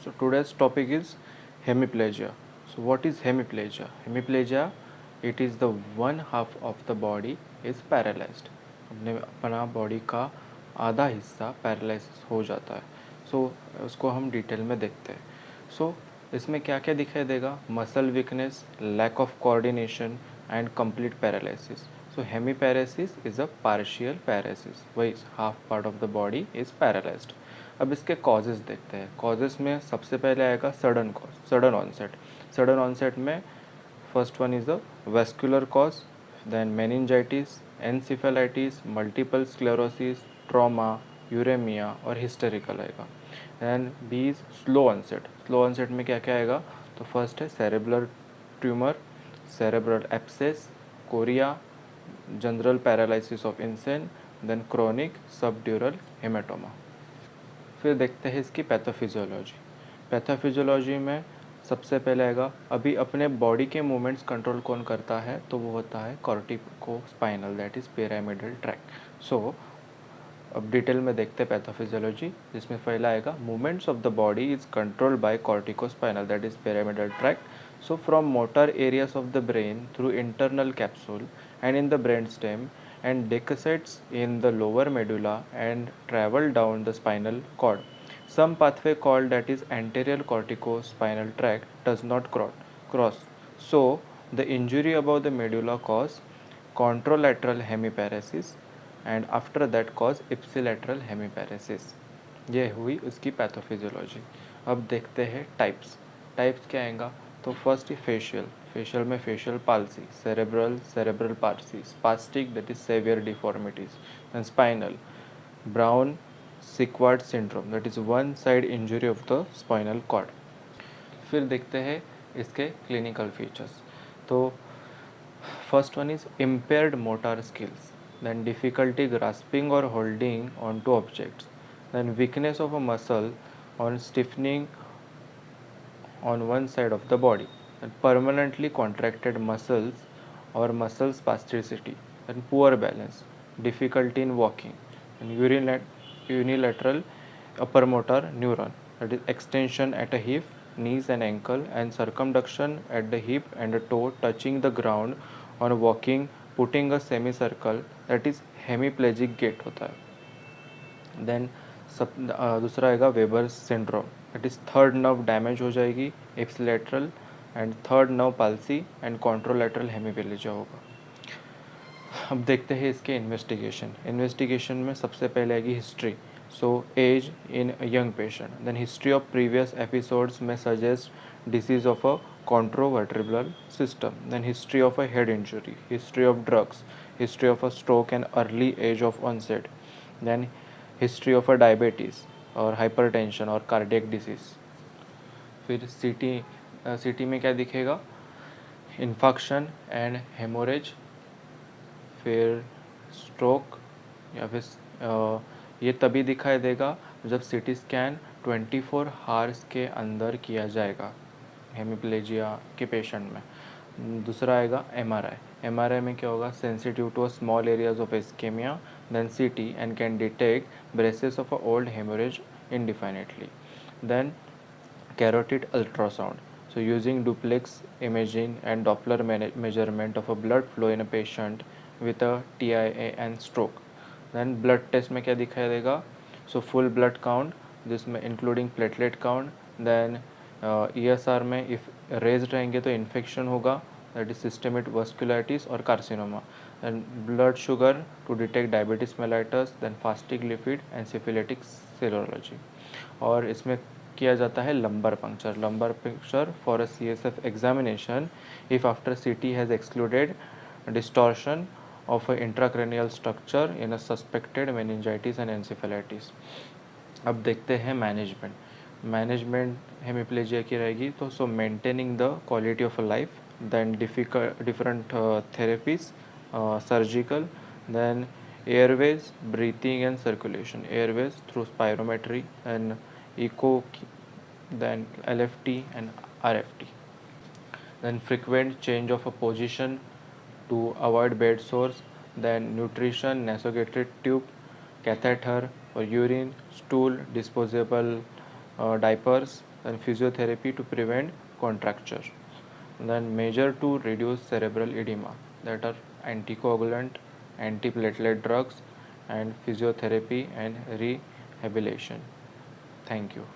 So today's topic is hemiplegia. So what is hemiplegia? Hemiplegia, it is the one half of the body is paralyzed. अपना body का आधा हिस्सा paralysis हो जाता है. सो उसको हम डिटेल में देखते हैं. सो इसमें क्या क्या दिखाई देगा? Muscle weakness, lack of coordination and complete paralysis. So hemiparesis is a partial paralysis, वही half part of the body is paralysed. अब इसके कॉजेज़ देखते हैं. कॉजेज़ में सबसे पहले आएगा sudden cause, sudden onset. Sudden onset में first one is the vascular cause, then meningitis, encephalitis, multiple sclerosis, trauma, uraemia और हिस्टेरिकल आएगा. And B is slow onset. Slow onset में क्या क्या आएगा? तो फर्स्ट है cerebral tumour, cerebral abscess, chorea, general paralysis of insane, then chronic subdural haematoma. फिर देखते हैं इसकी पैथोफिजियोलॉजी. पैथोफिजियोलॉजी में सबसे पहले आएगा, अभी अपने बॉडी के मूवमेंट्स कंट्रोल कौन करता है? तो वो होता है corticospinal, that is pyramidal tract. So अब डिटेल में देखते हैं पैथोफिजियोलॉजी, जिसमें पहला आएगा movements of the body is controlled by corticospinal, that is pyramidal tract. So from motor areas of the brain through internal capsule and in the brain stem and decussets in the lower medulla and travel down the spinal cord. Some pathway called that is anterior corticospinal tract does not cross. So the injury above the medulla cause contralateral hemiparesis and after that cause ipsilateral hemiparesis. ये हुई उसकी pathophysiology. अब देखते हैं types. Types क्या आएगा? तो first ही फेशियल. फेशियल में facial palsy, cerebral palsy, spastic that is severe deformities, and spinal, Brown Sequard syndrome that is one side injury of the spinal cord. फिर देखते हैं इसके क्लिनिकल फीचर्स. तो first one is impaired motor skills, then difficulty grasping or holding onto objects, then weakness of a muscle or stiffening on one side of the body, and permanently contracted muscles or muscle spasticity, and poor balance, difficulty in walking, and unilateral upper motor neuron, that is extension at a hip, knees and ankle, and circumduction at the hip and the toe touching the ground on walking, putting a semi circle, that is hemiplegic gait होता है. Then दूसरा आएगा Weber syndrome, that is third nerve damage हो जाएगी, ipsilateral and third nerve palsy and contralateral hemiplegia होगा. अब देखते हैं इसके इन्वेस्टिगेशन में सबसे पहले आएगी history. So as in young patient, then history of previous episodes में suggest disease of a contravertebral system, then history of a head injury, history of drugs, history of a stroke and early age of onset, then history of a diabetes or hypertension or cardiac disease. फिर सीटी में क्या दिखेगा? Infection and haemorrhage, फिर stroke, या फिर ये तभी दिखाई देगा जब सीटी स्कैन 24 आवर्स के अंदर किया जाएगा हेमीप्लेजिया के पेशेंट में. दूसरा आएगा एमआरआई. एमआरआई में क्या होगा? Sensitive to small areas of ischaemia, then CT and can detect braces of a old haemorrhage indefinitely. Then carotid ultrasound. So using duplex imaging and Doppler measurement of a blood flow in a patient with a TIA and stroke. Then blood test में क्या दिखाई देगा? So full blood count, जिसमें including platelet count. Then ESR में if raised रहेंगे तो infection होगा, that is systemic vasculitis और carcinoma. Then blood sugar to detect diabetes mellitus, then fasting lipid and syphilitic serology. और इसमें किया जाता है lumbar puncture for a CSF examination if after CT has excluded distortion of a intracranial structure in a suspected meningitis and encephalitis. अब देखते हैं management hemiplegia की रहेगी. तो so maintaining the quality of a life, then different therapies, surgical, then airways, breathing and circulation, airways through spirometry and echo, then LFT and RFT. Then frequent change of a position to avoid bed sores, then nutrition, nasogastric tube, catheter or urine, stool, disposable diapers, and physiotherapy to prevent contracture. Then measure to reduce cerebral edema, that are anticoagulant, antiplatelet drugs, and physiotherapy and rehabilitation. Thank you.